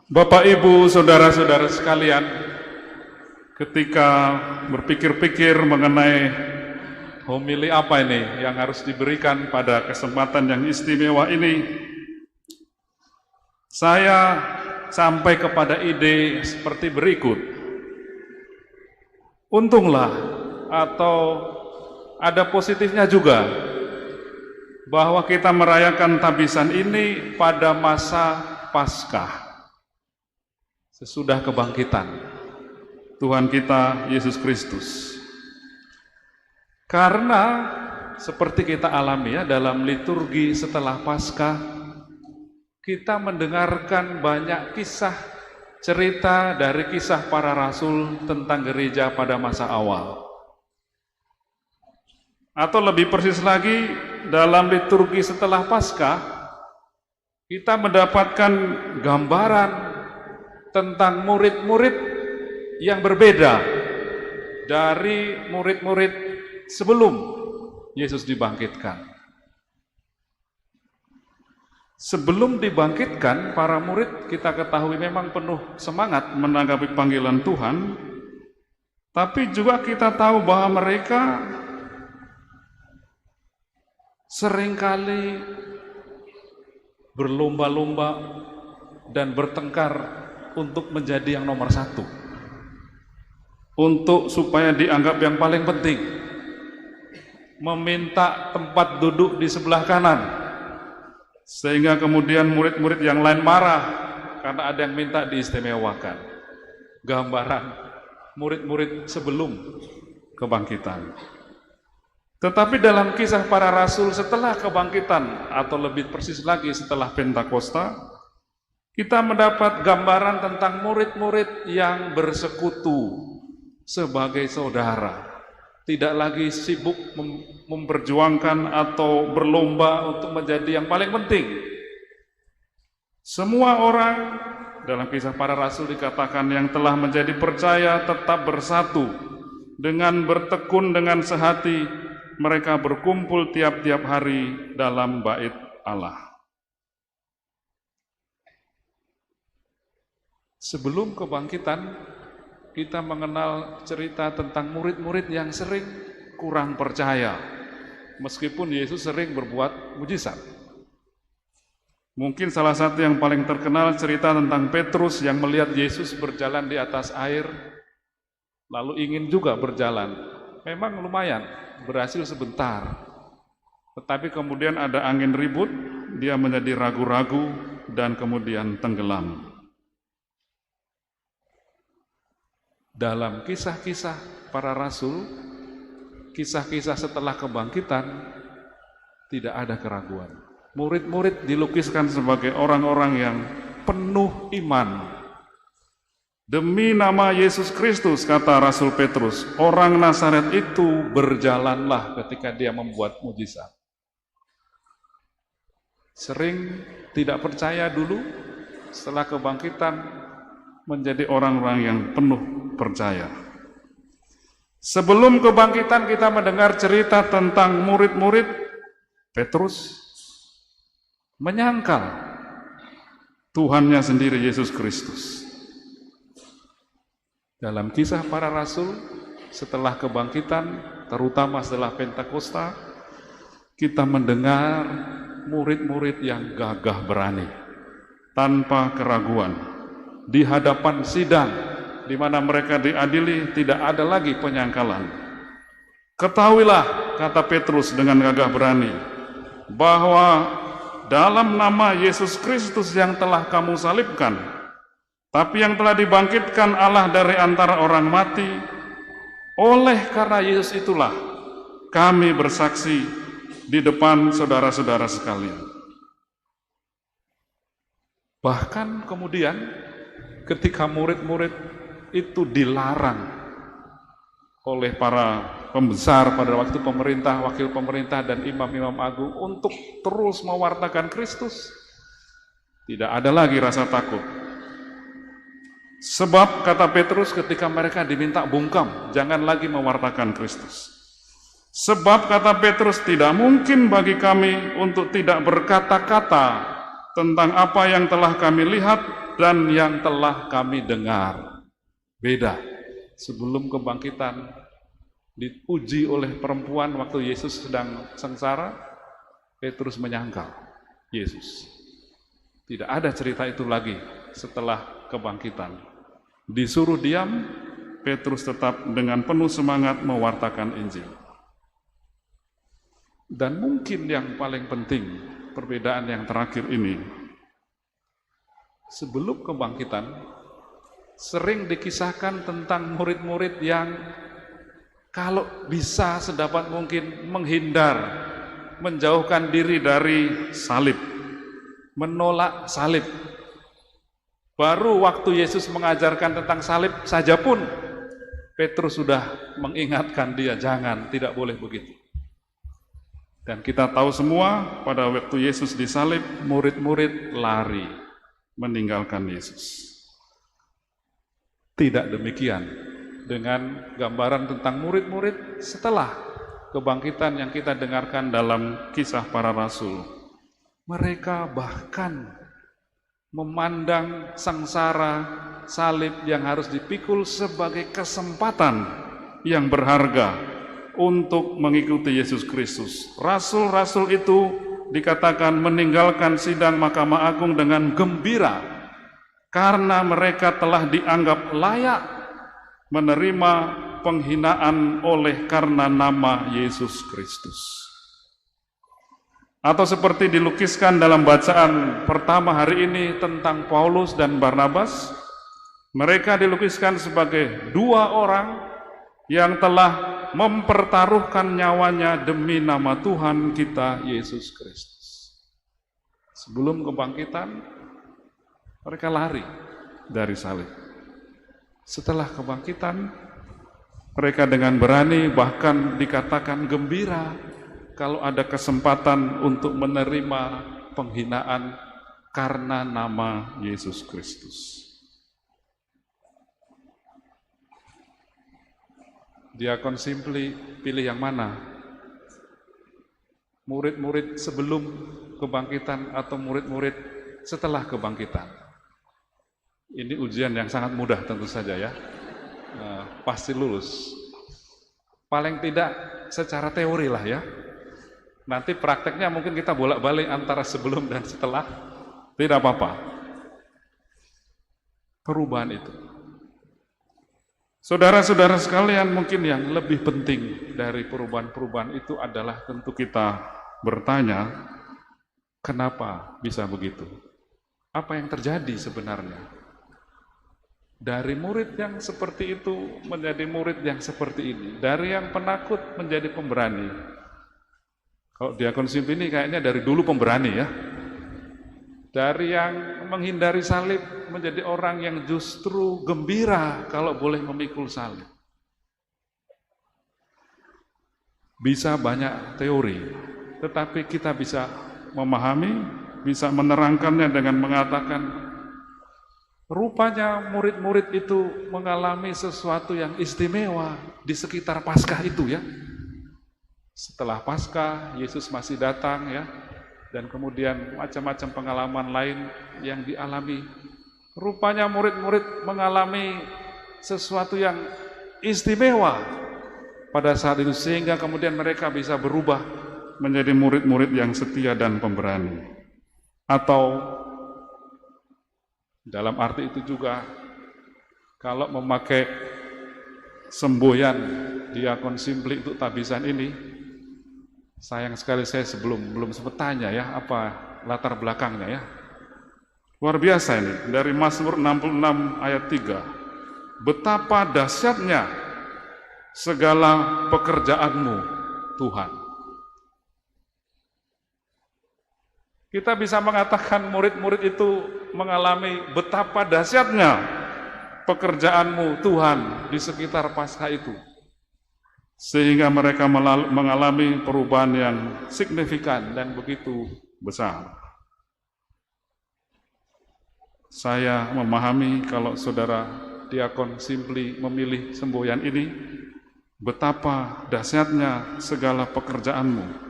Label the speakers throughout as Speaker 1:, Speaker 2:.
Speaker 1: Bapak, Ibu, saudara-saudara sekalian, ketika berpikir-pikir mengenai homili apa ini yang harus diberikan pada kesempatan yang istimewa ini, saya sampai kepada ide seperti berikut. Untunglah, atau ada positifnya juga, bahwa kita merayakan tabisan ini pada masa Paskah, sesudah kebangkitan Tuhan kita Yesus Kristus. Karena seperti kita alami ya dalam liturgi setelah Paskah, kita mendengarkan banyak kisah, cerita dari kisah para rasul tentang gereja pada masa awal. Atau lebih persis lagi, dalam liturgi setelah Paskah, kita mendapatkan gambaran tentang murid-murid yang berbeda dari murid-murid sebelum Yesus dibangkitkan. Sebelum dibangkitkan, para murid kita ketahui memang penuh semangat menanggapi panggilan Tuhan, tapi juga kita tahu bahwa mereka seringkali berlomba-lomba dan bertengkar untuk menjadi yang nomor satu, untuk supaya dianggap yang paling penting, meminta tempat duduk di sebelah kanan, sehingga kemudian murid-murid yang lain marah karena ada yang minta diistimewakan. Gambaran murid-murid sebelum kebangkitan. Tetapi dalam kisah para rasul setelah kebangkitan, atau lebih persis lagi setelah Pentakosta, kita mendapat gambaran tentang murid-murid yang bersekutu sebagai saudara. Tidak lagi sibuk memperjuangkan atau berlomba untuk menjadi yang paling penting. Semua orang dalam kisah para rasul dikatakan yang telah menjadi percaya tetap bersatu. Dengan bertekun dengan sehati, mereka berkumpul tiap-tiap hari dalam bait Allah. Sebelum kebangkitan, kita mengenal cerita tentang murid-murid yang sering kurang percaya, meskipun Yesus sering berbuat mujizat. Mungkin salah satu yang paling terkenal cerita tentang Petrus yang melihat Yesus berjalan di atas air, lalu ingin juga berjalan. Memang lumayan, berhasil sebentar. Tetapi kemudian ada angin ribut, dia menjadi ragu-ragu dan kemudian tenggelam. Dalam kisah-kisah para rasul, kisah-kisah setelah kebangkitan, tidak ada keraguan. Murid-murid dilukiskan sebagai orang-orang yang penuh iman. Demi nama Yesus Kristus, kata Rasul Petrus, orang Nazaret itu berjalanlah ketika dia membuat mujizat. Sering tidak percaya dulu, setelah kebangkitan menjadi orang-orang yang penuh percaya. Sebelum kebangkitan kita mendengar cerita tentang murid-murid, Petrus menyangkal Tuhannya sendiri Yesus Kristus. Dalam kisah para rasul setelah kebangkitan, terutama setelah Pentakosta, kita mendengar murid-murid yang gagah berani, tanpa keraguan. Di hadapan sidang, di mana mereka diadili, tidak ada lagi penyangkalan. Ketahuilah, kata Petrus dengan gagah berani, bahwa dalam nama Yesus Kristus yang telah kamu salibkan, tapi yang telah dibangkitkan Allah dari antara orang mati, oleh karena Yesus itulah kami bersaksi di depan saudara-saudara sekalian. Bahkan kemudian ketika murid-murid itu dilarang oleh para pembesar pada waktu pemerintah, wakil pemerintah, dan imam-imam agung untuk terus mewartakan Kristus, tidak ada lagi rasa takut. Sebab, kata Petrus ketika mereka diminta bungkam, jangan lagi mewartakan Kristus. Sebab, kata Petrus, tidak mungkin bagi kami untuk tidak berkata-kata tentang apa yang telah kami lihat dan yang telah kami dengar. Beda. Sebelum kebangkitan diuji oleh perempuan waktu Yesus sedang sengsara, Petrus menyangkal Yesus. Tidak ada cerita itu lagi setelah kebangkitan. Disuruh diam, Petrus tetap dengan penuh semangat mewartakan Injil. Dan mungkin yang paling penting, perbedaan yang terakhir ini, sebelum kebangkitan, sering dikisahkan tentang murid-murid yang kalau bisa sedapat mungkin menghindar, menjauhkan diri dari salib, menolak salib. Baru waktu Yesus mengajarkan tentang salib saja pun, Petrus sudah mengingatkan dia, jangan, tidak boleh begitu. Dan kita tahu semua, pada waktu Yesus disalib, murid-murid lari meninggalkan Yesus. Tidak demikian dengan gambaran tentang murid-murid setelah kebangkitan yang kita dengarkan dalam Kisah Para Rasul. Mereka bahkan memandang sengsara salib yang harus dipikul sebagai kesempatan yang berharga untuk mengikuti Yesus Kristus. Rasul-rasul itu dikatakan meninggalkan sidang Mahkamah Agung dengan gembira karena mereka telah dianggap layak menerima penghinaan oleh karena nama Yesus Kristus. Atau seperti dilukiskan dalam bacaan pertama hari ini tentang Paulus dan Barnabas, mereka dilukiskan sebagai dua orang yang telah mempertaruhkan nyawanya demi nama Tuhan kita Yesus Kristus. Sebelum kebangkitan, mereka lari dari salib. Setelah kebangkitan, mereka dengan berani, bahkan dikatakan gembira kalau ada kesempatan untuk menerima penghinaan karena nama Yesus Kristus. Diakon Simply pilih yang mana? Murid-murid sebelum kebangkitan atau murid-murid setelah kebangkitan? Ini ujian yang sangat mudah tentu saja ya. Pasti lulus. Paling tidak secara teori lah ya. Nanti prakteknya mungkin kita bolak-balik antara sebelum dan setelah. Tidak apa-apa. Perubahan itu. Saudara-saudara sekalian, mungkin yang lebih penting dari perubahan-perubahan itu adalah tentu kita bertanya, kenapa bisa begitu? Apa yang terjadi sebenarnya? Dari murid yang seperti itu menjadi murid yang seperti ini. Dari yang penakut menjadi pemberani. Kalau Diakon Simply ini kayaknya dari dulu pemberani ya. Dari yang menghindari salib menjadi orang yang justru gembira kalau boleh memikul salib. Bisa banyak teori, tetapi kita bisa memahami, bisa menerangkannya dengan mengatakan, rupanya murid-murid itu mengalami sesuatu yang istimewa di sekitar Paskah itu ya. Setelah Paskah, Yesus masih datang ya. Dan kemudian macam-macam pengalaman lain yang dialami. Rupanya murid-murid mengalami sesuatu yang istimewa pada saat itu. Sehingga kemudian mereka bisa berubah menjadi murid-murid yang setia dan pemberani. Atau dalam arti itu juga, kalau memakai semboyan Diakon Simply untuk tabisan ini, sayang sekali saya belum sempat tanya ya, apa latar belakangnya ya. Luar biasa ini, dari Mazmur 66 ayat 3. Betapa dahsyatnya segala pekerjaanmu, Tuhan. Kita bisa mengatakan murid-murid itu mengalami betapa dahsyatnya pekerjaanmu, Tuhan, di sekitar Paskah itu. Sehingga mereka mengalami perubahan yang signifikan dan begitu besar. Saya memahami kalau saudara Diakon Simply memilih semboyan ini, betapa dahsyatnya segala pekerjaanmu.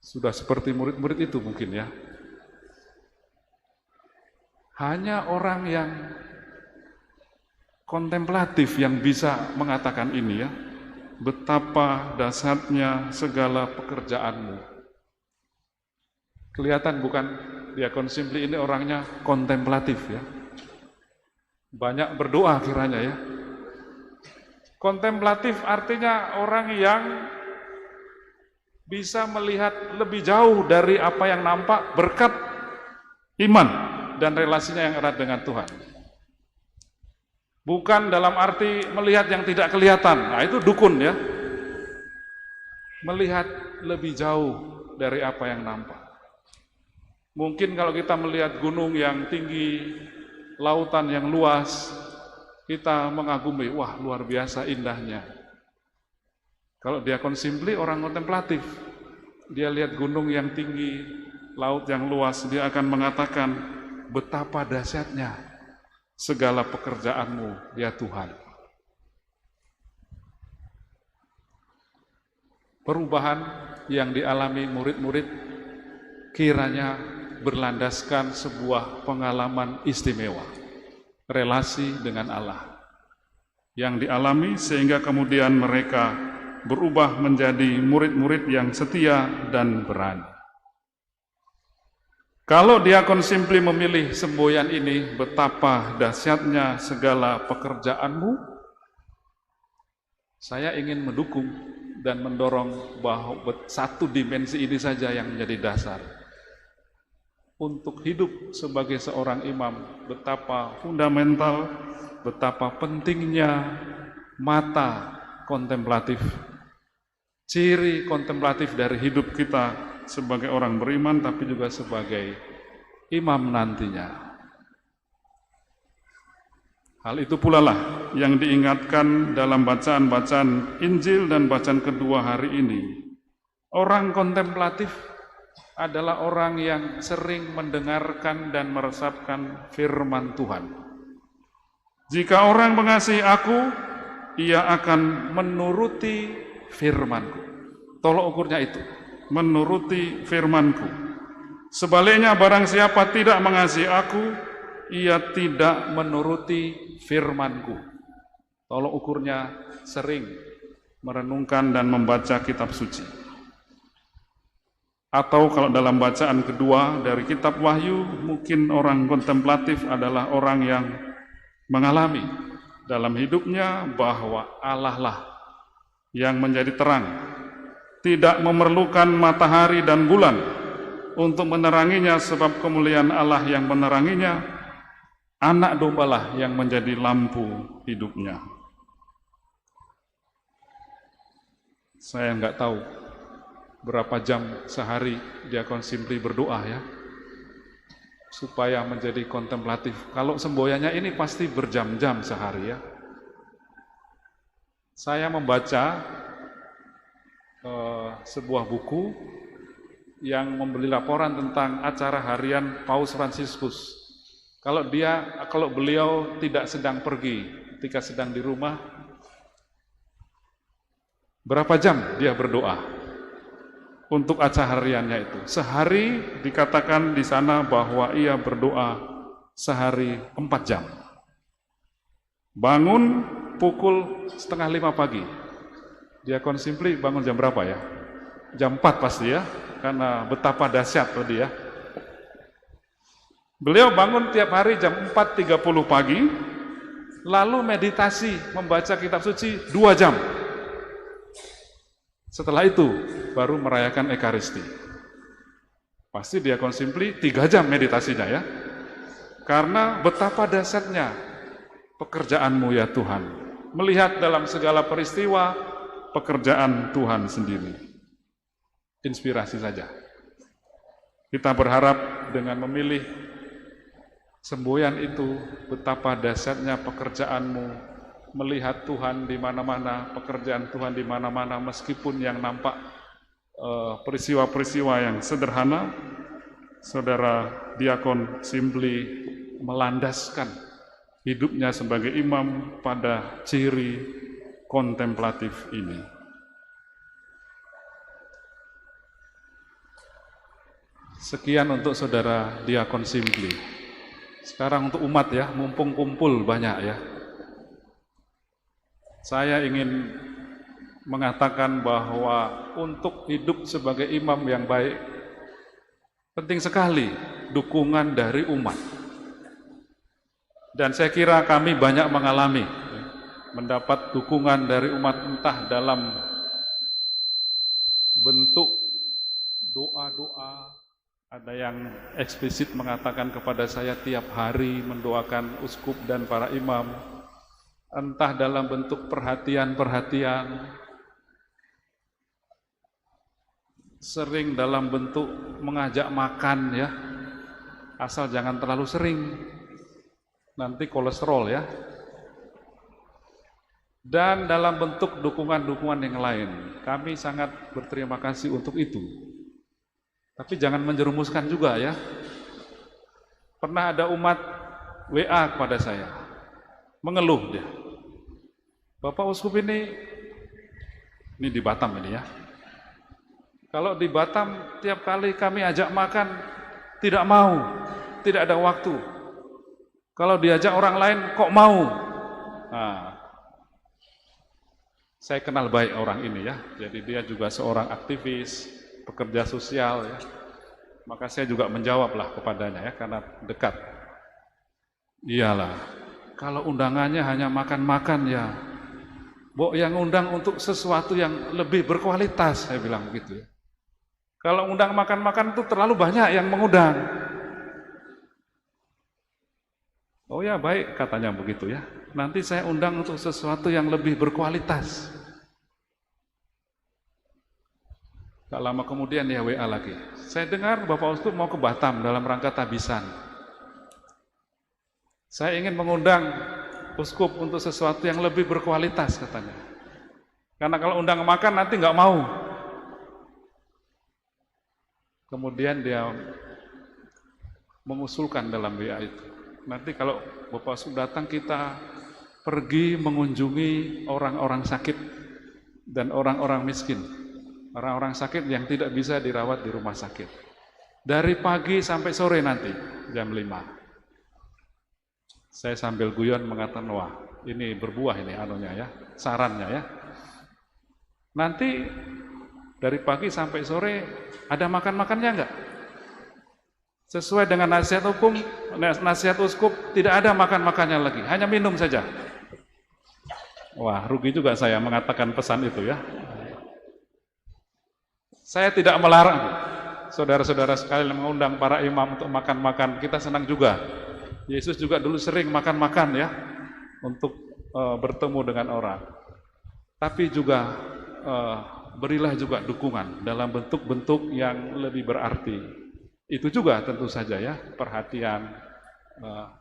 Speaker 1: Sudah seperti murid-murid itu mungkin ya. Hanya orang yang kontemplatif yang bisa mengatakan ini ya. Betapa dahsyatnya segala pekerjaanmu. Kelihatan bukan Diakon Simply ini orangnya kontemplatif ya. Banyak berdoa kiranya ya. Kontemplatif artinya orang yang bisa melihat lebih jauh dari apa yang nampak berkat iman dan relasinya yang erat dengan Tuhan. Bukan dalam arti melihat yang tidak kelihatan. Nah, itu dukun ya. Melihat lebih jauh dari apa yang nampak. Mungkin kalau kita melihat gunung yang tinggi, lautan yang luas, kita mengagumi, wah luar biasa indahnya. Kalau Diakon Simply orang kontemplatif, dia lihat gunung yang tinggi, laut yang luas, dia akan mengatakan, betapa dahsyatnya segala pekerjaanmu, ya Tuhan. Perubahan yang dialami murid-murid kiranya berlandaskan sebuah pengalaman istimewa, relasi dengan Allah yang dialami sehingga kemudian mereka berubah menjadi murid-murid yang setia dan berani. Kalau Diakon Simply memilih semboyan ini, betapa dahsyatnya segala pekerjaanmu, saya ingin mendukung dan mendorong bahwa satu dimensi ini saja yang menjadi dasar. Untuk hidup sebagai seorang imam, betapa fundamental, betapa pentingnya mata kontemplatif. Ciri kontemplatif dari hidup kita sebagai orang beriman, tapi juga sebagai imam nantinya. Hal itu pula lah yang diingatkan dalam bacaan-bacaan Injil dan bacaan kedua hari ini. Orang kontemplatif adalah orang yang sering mendengarkan dan meresapkan firman Tuhan. Jika orang mengasihi aku, ia akan menuruti firman-Ku. Tolok ukurnya itu, menuruti firman-Ku. Sebaliknya barang siapa tidak mengasihi aku, ia tidak menuruti firman-Ku. Tolok ukurnya sering merenungkan dan membaca kitab suci. Atau kalau dalam bacaan kedua dari kitab Wahyu, mungkin orang kontemplatif adalah orang yang mengalami dalam hidupnya bahwa Allah lah yang menjadi terang, tidak memerlukan matahari dan bulan untuk meneranginya sebab kemuliaan Allah yang meneranginya, anak domba lah yang menjadi lampu hidupnya. Saya nggak tahu berapa jam sehari Diakon Simply berdoa ya, supaya menjadi kontemplatif. Kalau semboyannya ini pasti berjam-jam sehari ya. Saya membaca sebuah buku yang memberi laporan tentang acara harian Paus Fransiskus. Kalau beliau tidak sedang pergi, ketika sedang di rumah, berapa jam dia berdoa untuk acara hariannya itu? Sehari dikatakan di sana bahwa ia berdoa sehari 4 jam. Bangun pukul 4:30 pagi. Diakon Simply bangun jam berapa ya? Jam 4 pasti ya, karena betapa dahsyat tadi ya. Beliau bangun tiap hari jam 4:30 pagi, lalu meditasi membaca kitab suci 2 jam. Setelah itu baru merayakan Ekaristi. Pasti Diakon Simply 3 jam meditasinya ya. Karena betapa dahsyatnya pekerjaanmu ya Tuhan. Melihat dalam segala peristiwa pekerjaan Tuhan sendiri. Inspirasi saja. Kita berharap dengan memilih semboyan itu, betapa dahsyatnya pekerjaanmu, melihat Tuhan di mana-mana, pekerjaan Tuhan di mana-mana, meskipun yang nampak peristiwa-peristiwa yang sederhana. Saudara Diakon Simply melandaskan hidupnya sebagai imam pada ciri kontemplatif ini. Sekian untuk saudara Diakon Simply. Sekarang untuk umat ya, mumpung kumpul banyak ya. Saya ingin mengatakan bahwa untuk hidup sebagai imam yang baik, penting sekali dukungan dari umat. Dan saya kira kami banyak mengalami mendapat dukungan dari umat, entah dalam bentuk doa-doa. Ada yang eksplisit mengatakan kepada saya tiap hari mendoakan uskup dan para imam, entah dalam bentuk perhatian-perhatian, sering dalam bentuk mengajak makan ya, asal jangan terlalu sering, nanti kolesterol ya. Dan dalam bentuk dukungan-dukungan yang lain, kami sangat berterima kasih untuk itu. Tapi jangan menjerumuskan juga ya. Pernah ada umat WA kepada saya, mengeluh dia. Bapak Uskup ini di Batam ini ya. Kalau di Batam tiap kali kami ajak makan tidak mau, tidak ada waktu. Kalau diajak orang lain kok mau. Nah, saya kenal baik orang ini ya. Jadi dia juga seorang aktivis, pekerja sosial ya. Maka saya juga menjawablah kepadanya ya, karena dekat. Iyalah, kalau undangannya hanya makan-makan ya, Bok yang undang untuk sesuatu yang lebih berkualitas, saya bilang begitu ya. Kalau undang makan-makan itu terlalu banyak yang mengundang. Oh ya baik, katanya begitu ya. Nanti saya undang untuk sesuatu yang lebih berkualitas. Tak lama kemudian dia WA lagi. Saya dengar Bapak Uskup mau ke Batam dalam rangka tabisan. Saya ingin mengundang Uskup untuk sesuatu yang lebih berkualitas katanya. Karena kalau undang makan nanti nggak mau. Kemudian dia mengusulkan dalam WA itu. Nanti kalau Bapak Uskup datang kita pergi mengunjungi orang-orang sakit dan orang-orang miskin. Orang-orang sakit yang tidak bisa dirawat di rumah sakit. Dari pagi sampai sore nanti, jam 5. Saya sambil guyon mengatakan, wah ini berbuah ini anunya ya, sarannya ya. Nanti dari pagi sampai sore ada makan-makannya enggak? Sesuai dengan nasihat hukum, nasihat uskup, tidak ada makan-makannya lagi, hanya minum saja. Wah rugi juga saya mengatakan pesan itu ya. Saya tidak melarang saudara-saudara sekalian mengundang para imam untuk makan-makan, kita senang juga. Yesus juga dulu sering makan-makan ya, untuk bertemu dengan orang. Tapi juga berilah juga dukungan dalam bentuk-bentuk yang lebih berarti. Itu juga tentu saja ya, perhatian.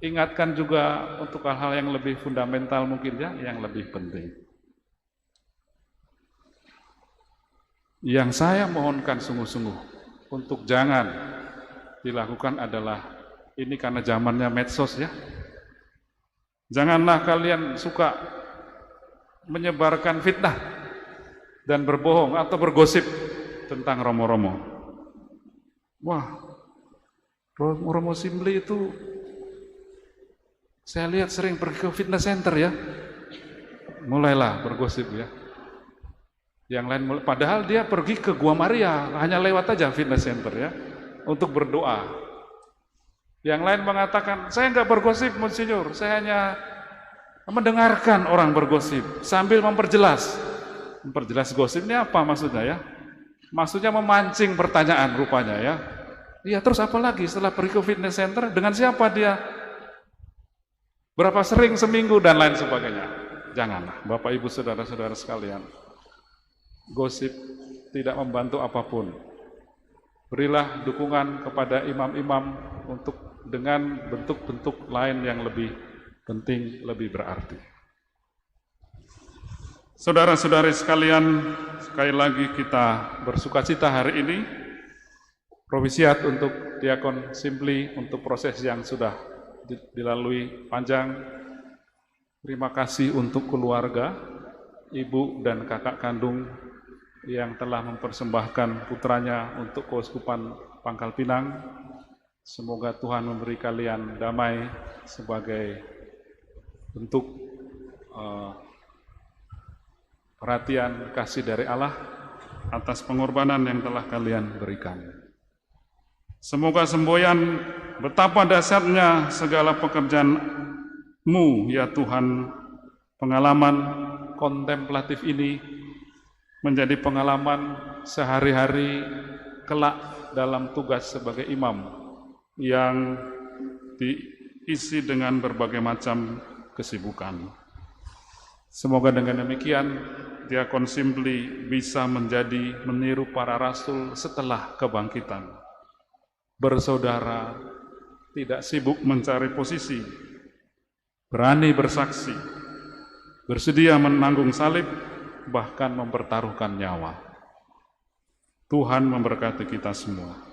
Speaker 1: Ingatkan juga untuk hal-hal yang lebih fundamental mungkin ya, yang lebih penting. Yang saya mohonkan sungguh-sungguh untuk jangan dilakukan adalah, ini karena zamannya medsos ya, janganlah kalian suka menyebarkan fitnah dan berbohong atau bergosip tentang romo-romo. Wah, romo Simply itu saya lihat sering pergi ke fitness center ya, mulailah bergosip ya. Yang lain, padahal dia pergi ke Gua Maria, hanya lewat aja fitness center ya, untuk berdoa. Yang lain mengatakan, saya enggak bergosip Monsinyur, saya hanya mendengarkan orang bergosip, sambil memperjelas. Memperjelas gosipnya apa maksudnya ya? Maksudnya memancing pertanyaan rupanya ya. Iya, terus apa lagi setelah pergi ke fitness center, dengan siapa dia? Berapa sering seminggu dan lain sebagainya. Janganlah, Bapak Ibu saudara-saudara sekalian. Gosip tidak membantu apapun. Berilah dukungan kepada imam-imam untuk dengan bentuk-bentuk lain yang lebih penting, lebih berarti. Saudara-saudari sekalian, sekali lagi kita bersukacita hari ini. Provisiat untuk Diakon Simply untuk proses yang sudah dilalui panjang. Terima kasih untuk keluarga, ibu dan kakak kandung yang telah mempersembahkan putranya untuk Keuskupan Pangkal Pinang. Semoga Tuhan memberi kalian damai sebagai bentuk perhatian kasih dari Allah atas pengorbanan yang telah kalian berikan. Semoga semboyan betapa dahsyatnya segala pekerjaan-Mu, ya Tuhan, pengalaman kontemplatif ini menjadi pengalaman sehari-hari kelak dalam tugas sebagai imam yang diisi dengan berbagai macam kesibukan. Semoga dengan demikian Diakon Simply bisa menjadi meniru para rasul setelah kebangkitan. Bersaudara, tidak sibuk mencari posisi, berani bersaksi, bersedia menanggung salib, bahkan mempertaruhkan nyawa. Tuhan memberkati kita semua.